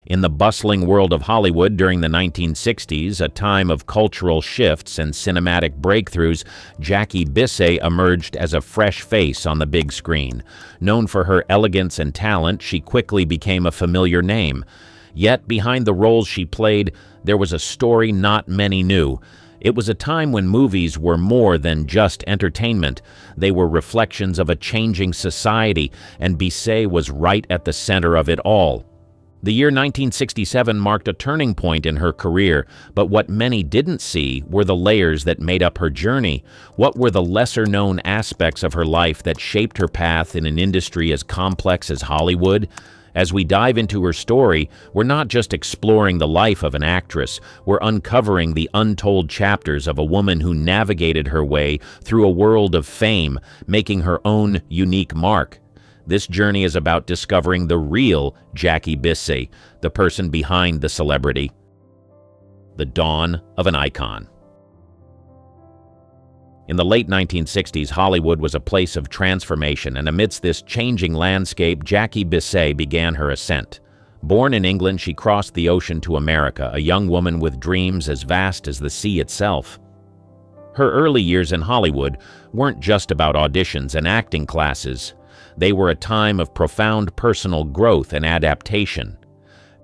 In the bustling world of Hollywood during the 1960s, a time of cultural shifts and cinematic breakthroughs, Jackie Bisset emerged as a fresh face on the big screen. Known for her elegance and talent, she quickly became a familiar name. Yet, behind the roles she played, there was a story not many knew. It was a time when movies were more than just entertainment. They were reflections of a changing society, and Bisset was right at the center of it all. The year 1967 marked a turning point in her career, but what many didn't see were the layers that made up her journey. What were the lesser-known aspects of her life that shaped her path in an industry as complex as Hollywood? As we dive into her story, we're not just exploring the life of an actress, we're uncovering the untold chapters of a woman who navigated her way through a world of fame, making her own unique mark. This journey is about discovering the real Jackie Bisset, the person behind the celebrity. The dawn of an icon. In the late 1960s, Hollywood was a place of transformation, and amidst this changing landscape, Jackie Bisset began her ascent. Born in England, she crossed the ocean to America, a young woman with dreams as vast as the sea itself. Her early years in Hollywood weren't just about auditions and acting classes. They were a time of profound personal growth and adaptation.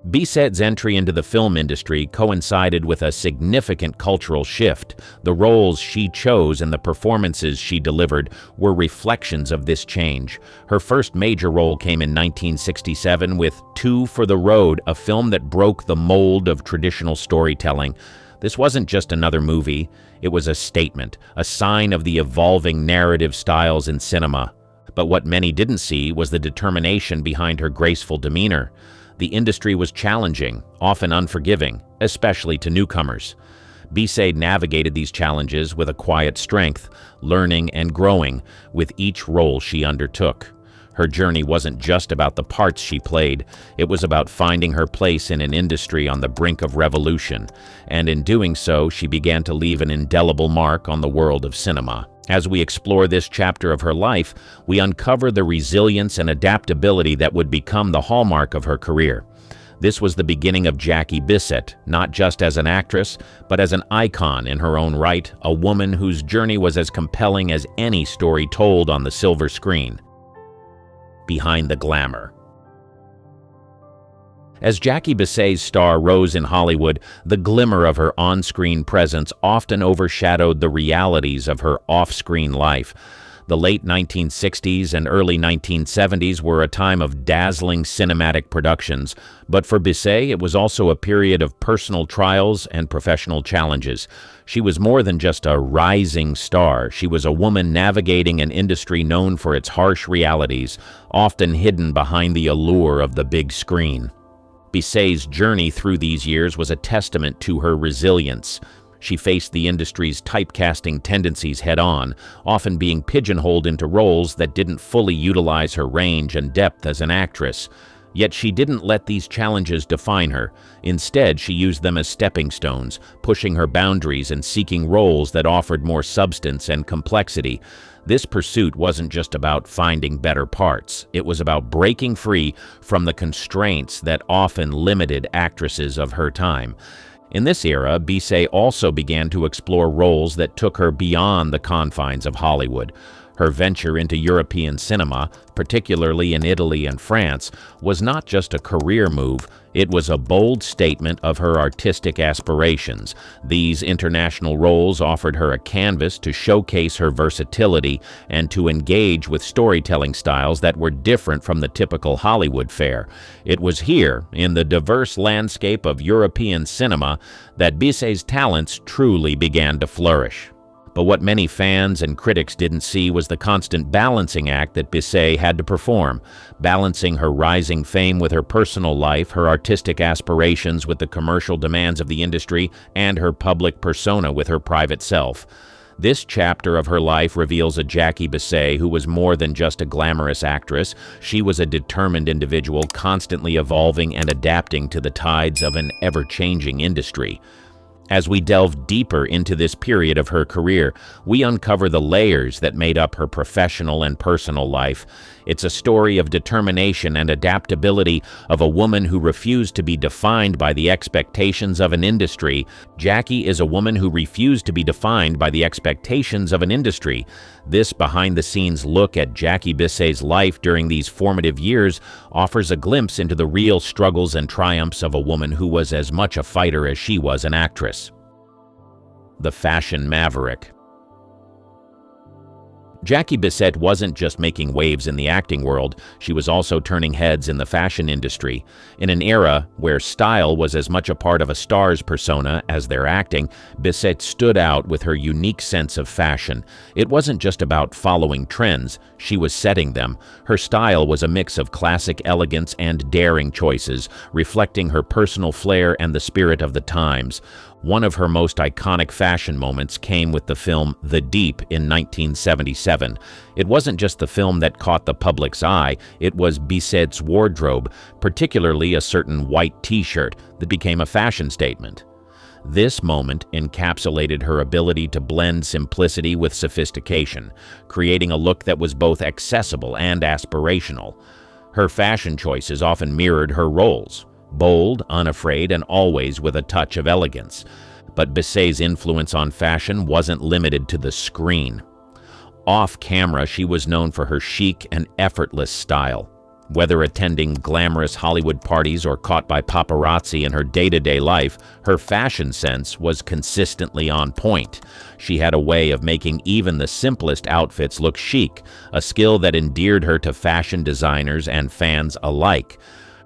Bisset's entry into the film industry coincided with a significant cultural shift. The roles she chose and the performances she delivered were reflections of this change. Her first major role came in 1967 with Two for the Road, a film that broke the mold of traditional storytelling. This wasn't just another movie, it was a statement, a sign of the evolving narrative styles in cinema. But what many didn't see was the determination behind her graceful demeanor. The industry was challenging, often unforgiving, especially to newcomers. Bisset navigated these challenges with a quiet strength, learning and growing with each role she undertook. Her journey wasn't just about the parts she played, it was about finding her place in an industry on the brink of revolution, and in doing so, she began to leave an indelible mark on the world of cinema. As we explore this chapter of her life, we uncover the resilience and adaptability that would become the hallmark of her career. This was the beginning of Jackie Bisset, not just as an actress, but as an icon in her own right, a woman whose journey was as compelling as any story told on the silver screen. Behind the glamour. As Jackie Bisset's star rose in Hollywood, the glimmer of her on-screen presence often overshadowed the realities of her off-screen life. The late 1960s and early 1970s were a time of dazzling cinematic productions, but for Bisset it was also a period of personal trials and professional challenges. She was more than just a rising star. She was a woman navigating an industry known for its harsh realities, often hidden behind the allure of the big screen. Bisset's journey through these years was a testament to her resilience. She faced the industry's typecasting tendencies head-on, often being pigeonholed into roles that didn't fully utilize her range and depth as an actress. Yet she didn't let these challenges define her. Instead, she used them as stepping stones, pushing her boundaries and seeking roles that offered more substance and complexity. This pursuit wasn't just about finding better parts. It was about breaking free from the constraints that often limited actresses of her time. In this era, Bisset also began to explore roles that took her beyond the confines of Hollywood. Her venture into European cinema, particularly in Italy and France, was not just a career move, it was a bold statement of her artistic aspirations. These international roles offered her a canvas to showcase her versatility and to engage with storytelling styles that were different from the typical Hollywood fare. It was here, in the diverse landscape of European cinema, that Bisset's talents truly began to flourish. But what many fans and critics didn't see was the constant balancing act that Bisset had to perform, balancing her rising fame with her personal life, her artistic aspirations with the commercial demands of the industry, and her public persona with her private self. This chapter of her life reveals a Jackie Bisset who was more than just a glamorous actress. She was a determined individual, constantly evolving and adapting to the tides of an ever-changing industry. As we delve deeper into this period of her career, we uncover the layers that made up her professional and personal life. It's a story of determination and adaptability of a woman who refused to be defined by the expectations of an industry. Jackie is a woman who refused to be defined by the expectations of an industry. This behind-the-scenes look at Jackie Bisset's life during these formative years offers a glimpse into the real struggles and triumphs of a woman who was as much a fighter as she was an actress. The Fashion Maverick. Jackie Bisset wasn't just making waves in the acting world, she was also turning heads in the fashion industry. In an era where style was as much a part of a star's persona as their acting, Bisset stood out with her unique sense of fashion. It wasn't just about following trends, she was setting them. Her style was a mix of classic elegance and daring choices, reflecting her personal flair and the spirit of the times. One of her most iconic fashion moments came with the film The Deep in 1977. It wasn't just the film that caught the public's eye, it was Bisset's wardrobe, particularly a certain white t-shirt that became a fashion statement. This moment encapsulated her ability to blend simplicity with sophistication, creating a look that was both accessible and aspirational. Her fashion choices often mirrored her roles. Bold, unafraid, and always with a touch of elegance. But Bisset's influence on fashion wasn't limited to the screen. Off-camera, she was known for her chic and effortless style. Whether attending glamorous Hollywood parties or caught by paparazzi in her day-to-day life, her fashion sense was consistently on point. She had a way of making even the simplest outfits look chic, a skill that endeared her to fashion designers and fans alike.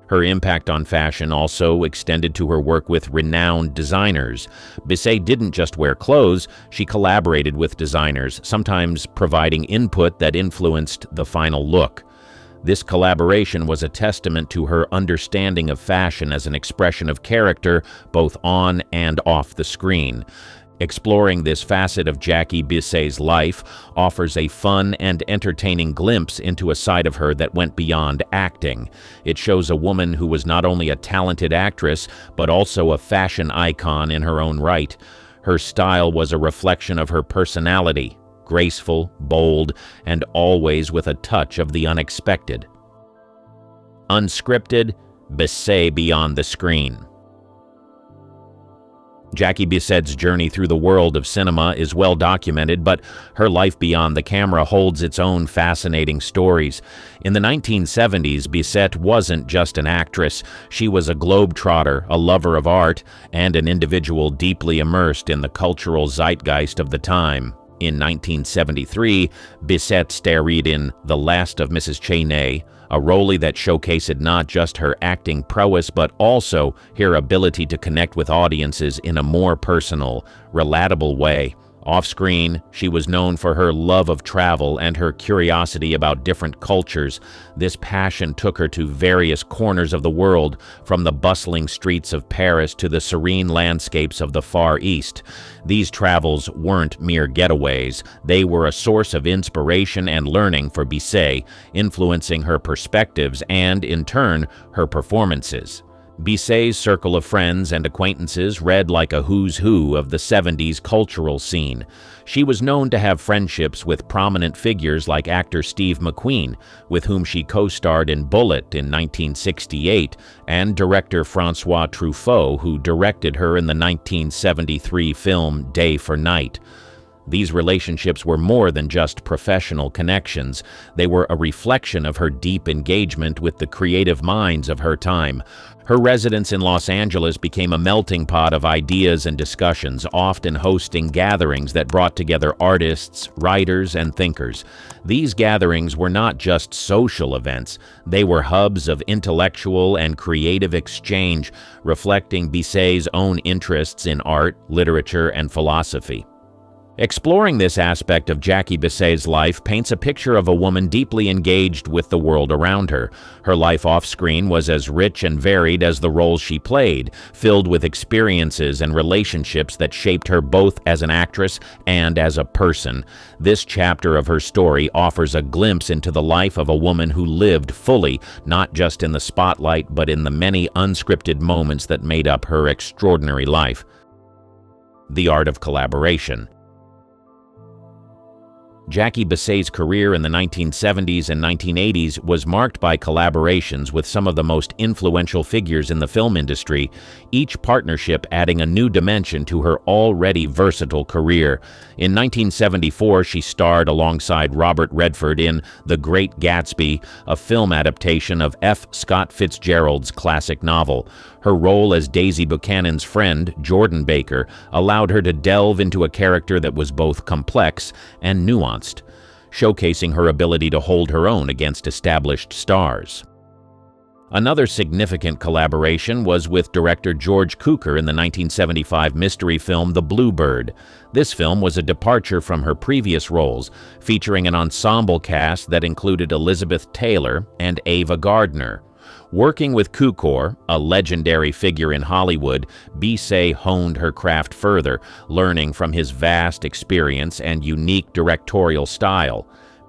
Her impact on fashion also extended to her work with renowned designers. Bisset didn't just wear clothes, she collaborated with designers, sometimes providing input that influenced the final look. This collaboration was a testament to her understanding of fashion as an expression of character, both on and off the screen. Exploring this facet of Jackie Bisset's life offers a fun and entertaining glimpse into a side of her that went beyond acting. It shows a woman who was not only a talented actress, but also a fashion icon in her own right. Her style was a reflection of her personality, graceful, bold, and always with a touch of the unexpected. Unscripted, Bisset beyond the screen. Jackie Bisset's journey through the world of cinema is well documented, but her life beyond the camera holds its own fascinating stories. In the 1970s, Bisset wasn't just an actress. She was a globetrotter, a lover of art, and an individual deeply immersed in the cultural zeitgeist of the time. In 1973, Bisset starred in The Last of Mrs. Cheyney, a role that showcased not just her acting prowess but also her ability to connect with audiences in a more personal, relatable way. Off-screen, she was known for her love of travel and her curiosity about different cultures. This passion took her to various corners of the world, from the bustling streets of Paris to the serene landscapes of the Far East. These travels weren't mere getaways. They were a source of inspiration and learning for Bisset, influencing her perspectives and, in turn, her performances. Bisset's circle of friends and acquaintances read like a who's who of the 70s cultural scene. She was known to have friendships with prominent figures like actor Steve McQueen, with whom she co-starred in Bullitt in 1968, and director Francois Truffaut, who directed her in the 1973 film Day for Night. These relationships were more than just professional connections. They were a reflection of her deep engagement with the creative minds of her time. Her residence in Los Angeles became a melting pot of ideas and discussions, often hosting gatherings that brought together artists, writers, and thinkers. These gatherings were not just social events. They were hubs of intellectual and creative exchange, reflecting Bisset's own interests in art, literature, and philosophy. Exploring this aspect of Jackie Bisset's life paints a picture of a woman deeply engaged with the world around her. Her life off-screen was as rich and varied as the roles she played, filled with experiences and relationships that shaped her both as an actress and as a person. This chapter of her story offers a glimpse into the life of a woman who lived fully, not just in the spotlight, but in the many unscripted moments that made up her extraordinary life. The Art of Collaboration. Jackie Bisset's career in the 1970s and 1980s was marked by collaborations with some of the most influential figures in the film industry, each partnership adding a new dimension to her already versatile career. In 1974, she starred alongside Robert Redford in The Great Gatsby, a film adaptation of F. Scott Fitzgerald's classic novel. Her role as Daisy Buchanan's friend, Jordan Baker, allowed her to delve into a character that was both complex and nuanced, showcasing her ability to hold her own against established stars. Another significant collaboration was with director George Cukor in the 1975 mystery film The Bluebird. This film was a departure from her previous roles, featuring an ensemble cast that included Elizabeth Taylor and Ava Gardner. Working with Cukor, a legendary figure in Hollywood, Bisset honed her craft further, learning from his vast experience and unique directorial style.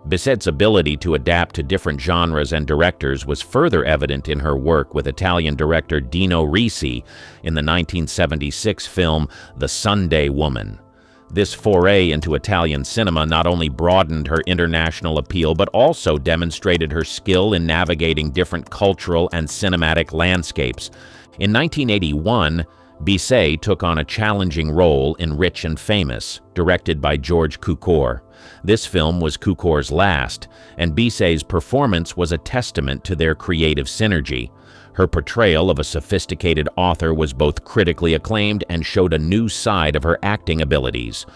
Bisset's ability to adapt to different genres and directors was further evident in her work with Italian director Dino Risi in the 1976 film The Sunday Woman. This foray into Italian cinema not only broadened her international appeal but also demonstrated her skill in navigating different cultural and cinematic landscapes. In 1981, Bisset took on a challenging role in Rich and Famous, directed by George Cukor. This film was Cukor's last, and Bisset's performance was a testament to their creative synergy. Her portrayal of a sophisticated author was both critically acclaimed and showed a new side of her acting abilities.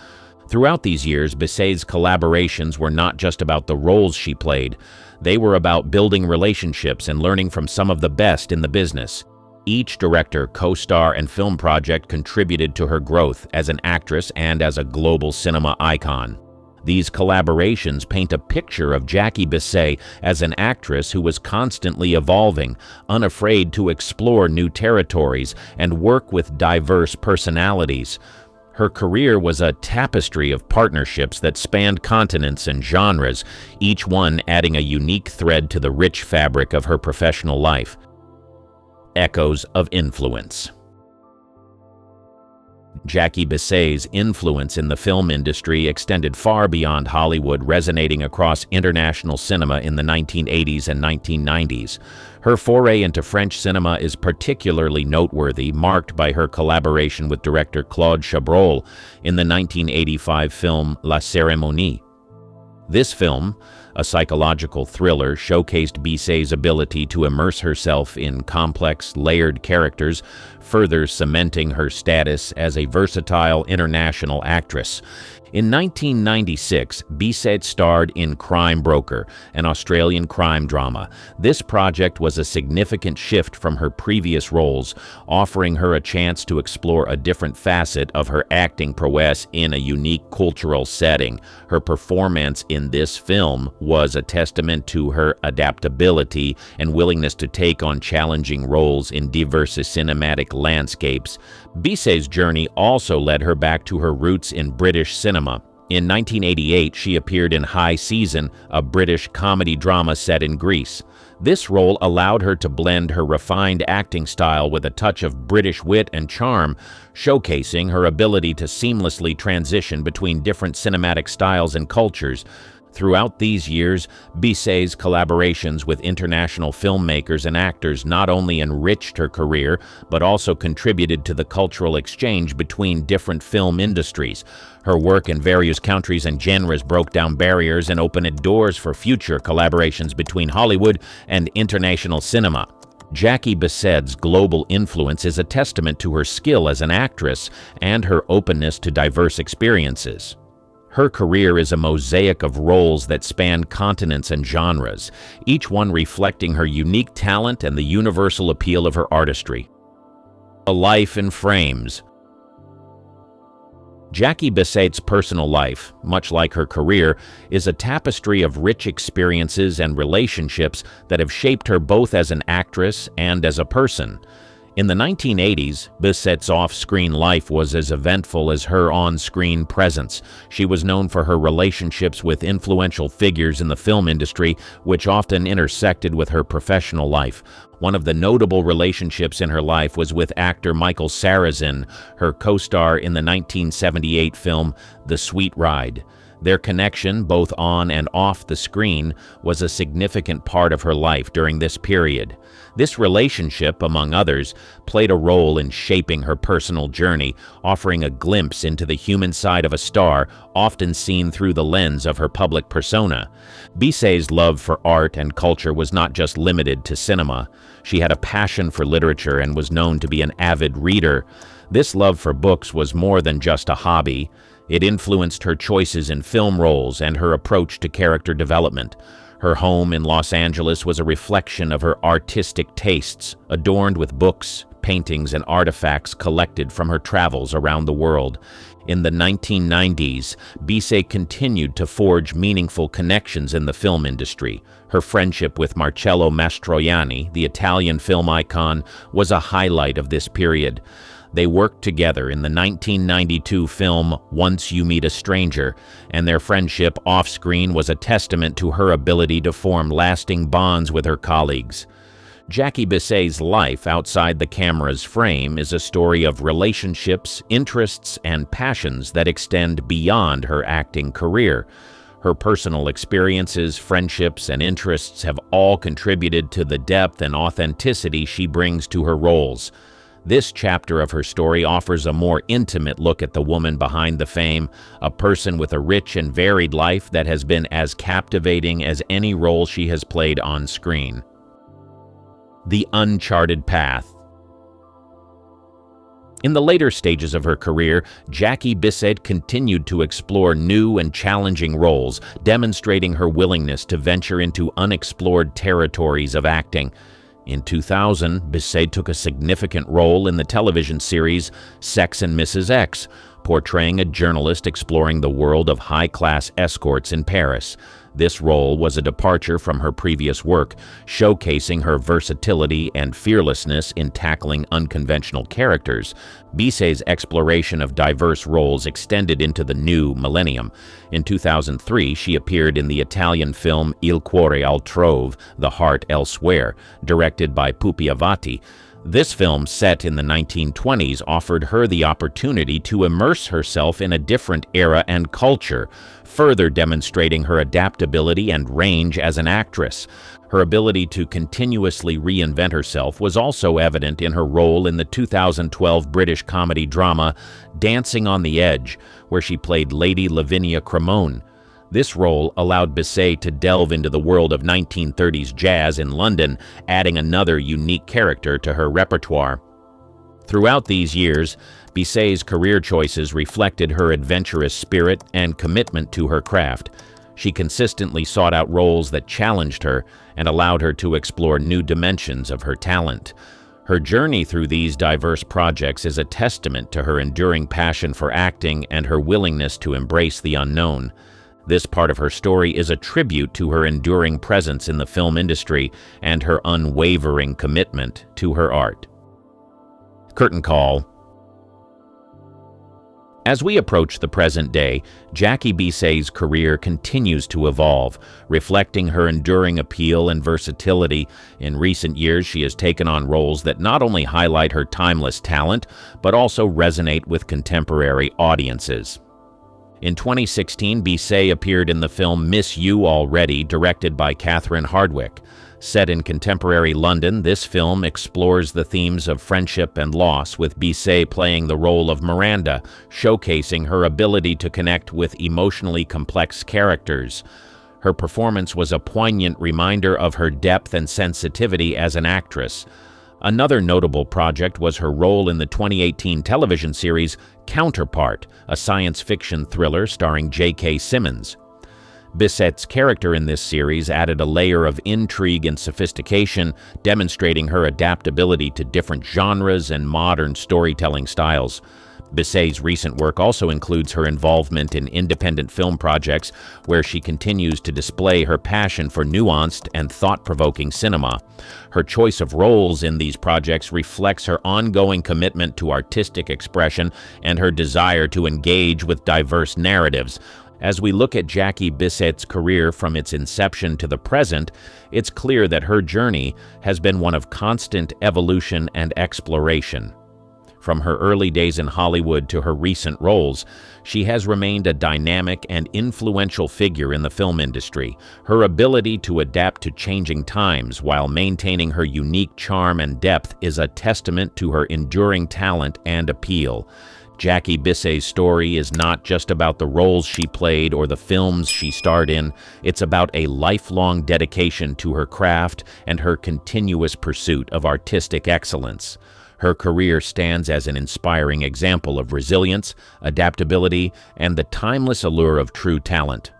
Throughout these years, Bisset's collaborations were not just about the roles she played. They were about building relationships and learning from some of the best in the business. Each director, co-star, and film project contributed to her growth as an actress and as a global cinema icon. These collaborations paint a picture of Jackie Bisset as an actress who was constantly evolving, unafraid to explore new territories and work with diverse personalities. Her career was a tapestry of partnerships that spanned continents and genres, each one adding a unique thread to the rich fabric of her professional life. Echoes of influence. Jackie Bisset's influence in the film industry extended far beyond Hollywood, resonating across international cinema in the 1980s and 1990s. Her foray into French cinema is particularly noteworthy, marked by her collaboration with director Claude Chabrol in the 1985 film La Cérémonie. This film, a psychological thriller, showcased Bisset's ability to immerse herself in complex, layered characters, further cementing her status as a versatile international actress. In 1996, Bisset starred in Crime Broker, an Australian crime drama. This project was a significant shift from her previous roles, offering her a chance to explore a different facet of her acting prowess in a unique cultural setting. Her performance in this film was a testament to her adaptability and willingness to take on challenging roles in diverse cinematic landscapes. Bisset's journey also led her back to her roots in British cinema. In 1988, she appeared in High Season, a British comedy drama set in Greece. This role allowed her to blend her refined acting style with a touch of British wit and charm, showcasing her ability to seamlessly transition between different cinematic styles and cultures. Throughout these years, Bisset's collaborations with international filmmakers and actors not only enriched her career, but also contributed to the cultural exchange between different film industries. Her work in various countries and genres broke down barriers and opened doors for future collaborations between Hollywood and international cinema. Jackie Bisset's global influence is a testament to her skill as an actress and her openness to diverse experiences. Her career is a mosaic of roles that span continents and genres, each one reflecting her unique talent and the universal appeal of her artistry. A life in frames. Jackie Bisset's personal life, much like her career, is a tapestry of rich experiences and relationships that have shaped her both as an actress and as a person. In the 1980s, Bisset's off-screen life was as eventful as her on-screen presence. She was known for her relationships with influential figures in the film industry, which often intersected with her professional life. One of the notable relationships in her life was with actor Michael Sarrazin, her co-star in the 1978 film The Sweet Ride. Their connection, both on and off the screen, was a significant part of her life during this period. This relationship, among others, played a role in shaping her personal journey, offering a glimpse into the human side of a star, often seen through the lens of her public persona. Bisset's love for art and culture was not just limited to cinema. She had a passion for literature and was known to be an avid reader. This love for books was more than just a hobby. It influenced her choices in film roles and her approach to character development. Her home in Los Angeles was a reflection of her artistic tastes, adorned with books, paintings, and artifacts collected from her travels around the world. In the 1990s, Bisset continued to forge meaningful connections in the film industry. Her friendship with Marcello Mastroianni, the Italian film icon, was a highlight of this period. They worked together in the 1992 film Once You Meet a Stranger, and their friendship off-screen was a testament to her ability to form lasting bonds with her colleagues. Jackie Bisset's life outside the camera's frame is a story of relationships, interests, and passions that extend beyond her acting career. Her personal experiences, friendships, and interests have all contributed to the depth and authenticity she brings to her roles. This chapter of her story offers a more intimate look at the woman behind the fame, a person with a rich and varied life that has been as captivating as any role she has played on screen. The uncharted path. In the later stages of her career, Jackie Bisset continued to explore new and challenging roles, demonstrating her willingness to venture into unexplored territories of acting. In 2000, Bisset took a significant role in the television series Sex and Mrs. X, portraying a journalist exploring the world of high-class escorts in Paris. This role was a departure from her previous work, showcasing her versatility and fearlessness in tackling unconventional characters. Bisset's exploration of diverse roles extended into the new millennium. In 2003, she appeared in the Italian film Il cuore altrove, The Heart Elsewhere, directed by Pupi Avati. This film, set in the 1920s, offered her the opportunity to immerse herself in a different era and culture, further demonstrating her adaptability and range as an actress. Her ability to continuously reinvent herself was also evident in her role in the 2012 British comedy drama Dancing on the Edge, where she played Lady Lavinia Cremone. This role allowed Bisset to delve into the world of 1930s jazz in London, adding another unique character to her repertoire. Throughout these years, Bisset's career choices reflected her adventurous spirit and commitment to her craft. She consistently sought out roles that challenged her and allowed her to explore new dimensions of her talent. Her journey through these diverse projects is a testament to her enduring passion for acting and her willingness to embrace the unknown. This part of her story is a tribute to her enduring presence in the film industry and her unwavering commitment to her art. Curtain call. As we approach the present day, Jackie Bisset's career continues to evolve, reflecting her enduring appeal and versatility. In recent years, she has taken on roles that not only highlight her timeless talent, but also resonate with contemporary audiences. In 2016, Bisset appeared in the film Miss You Already, directed by Catherine Hardwicke. Set in contemporary London, this film explores the themes of friendship and loss, with Bisset playing the role of Miranda, showcasing her ability to connect with emotionally complex characters. Her performance was a poignant reminder of her depth and sensitivity as an actress. Another notable project was her role in the 2018 television series Counterpart, a science fiction thriller starring J.K. Simmons. Bisset's character in this series added a layer of intrigue and sophistication, demonstrating her adaptability to different genres and modern storytelling styles. Bisset's recent work also includes her involvement in independent film projects, where she continues to display her passion for nuanced and thought-provoking cinema. Her choice of roles in these projects reflects her ongoing commitment to artistic expression and her desire to engage with diverse narratives. As we look at Jackie Bisset's career from its inception to the present, it's clear that her journey has been one of constant evolution and exploration. From her early days in Hollywood to her recent roles, she has remained a dynamic and influential figure in the film industry. Her ability to adapt to changing times while maintaining her unique charm and depth is a testament to her enduring talent and appeal. Jackie Bisset's story is not just about the roles she played or the films she starred in. It's about a lifelong dedication to her craft and her continuous pursuit of artistic excellence. Her career stands as an inspiring example of resilience, adaptability, and the timeless allure of true talent.